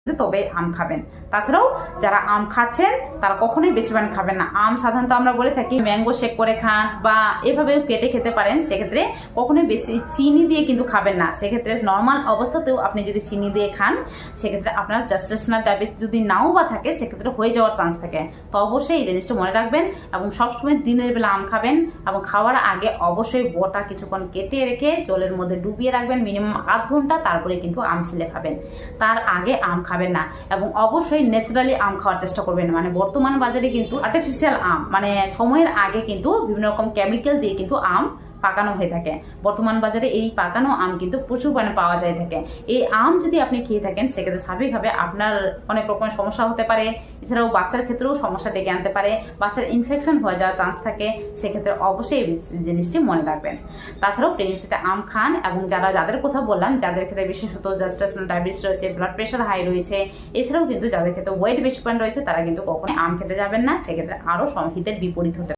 তবে আম খাবেন। তাছাড়াও যারা আম খাচ্ছেন তারা কখনোই বেশি পানি খাবেন না। আম সাধারণত আমরা বলে থাকি ম্যাঙ্গো শেক করে খান বা এভাবেও কেটে খেতে পারেন, সেক্ষেত্রে কখনোই বেশি চিনি দিয়ে কিন্তু খাবেন না। সেক্ষেত্রে নর্মাল অবস্থাতেও আপনি যদি চিনি দিয়ে খান, সেক্ষেত্রে আপনার জেস্টেশনাল ডায়াবেটিস যদি নাও বা থাকে, সেক্ষেত্রে হয়ে যাওয়ার চান্স থাকে। তো অবশ্যই এই জিনিসটা মনে রাখবেন এবং সবসময় দিনের বেলা আম খাবেন এবং খাওয়ার আগে অবশ্যই বোটা কিছুক্ষণ কেটে রেখে জলের মধ্যে ডুবিয়ে রাখবেন মিনিমাম আধ ঘন্টা, তারপরে কিন্তু আম ছিলে খাবেন। তার আগে আম খাবেন না এবং অবশ্যই ন্যাচারালি আম খাওয়ার চেষ্টা করবেন। মানে বর্তমান বাজারে কিন্তু আর্টিফিশিয়াল আম, মানে সময়ের আগে কিন্তু বিভিন্ন রকম কেমিক্যাল দিয়ে কিন্তু আম পাকানো হয়ে থাকে। বর্তমান বাজারে এই পাকানো আম কিন্তু প্রচুর পরিমাণে পাওয়া যায় থাকে। এই আম যদি আপনি খেয়ে থাকেন, সেক্ষেত্রে স্বাভাবিকভাবে আপনার অনেক রকমের সমস্যা হতে পারে। এছাড়াও বাচ্চার ক্ষেত্রেও সমস্যা ডেকে আনতে পারে, বাচ্চার ইনফেকশন হয়ে যাওয়ার চান্স থাকে। সেক্ষেত্রে অবশ্যই এই জিনিসটি মনে রাখবেন। তাছাড়াও প্রেগনেন্সিতে আম খান এবং যাদের কথা বললাম, যাদের ক্ষেত্রে বিশেষত জেস্টেশনাল ডায়াবেটিস রয়েছে, ব্লাড প্রেশার হাই রয়েছে, এছাড়াও কিন্তু যাদের ক্ষেত্রে ওয়েট বেশি পয়েন্ট রয়েছে, তারা কিন্তু কখনোই আম খেতে যাবেন না। সেক্ষেত্রে আরও হিতের বিপরীত হতে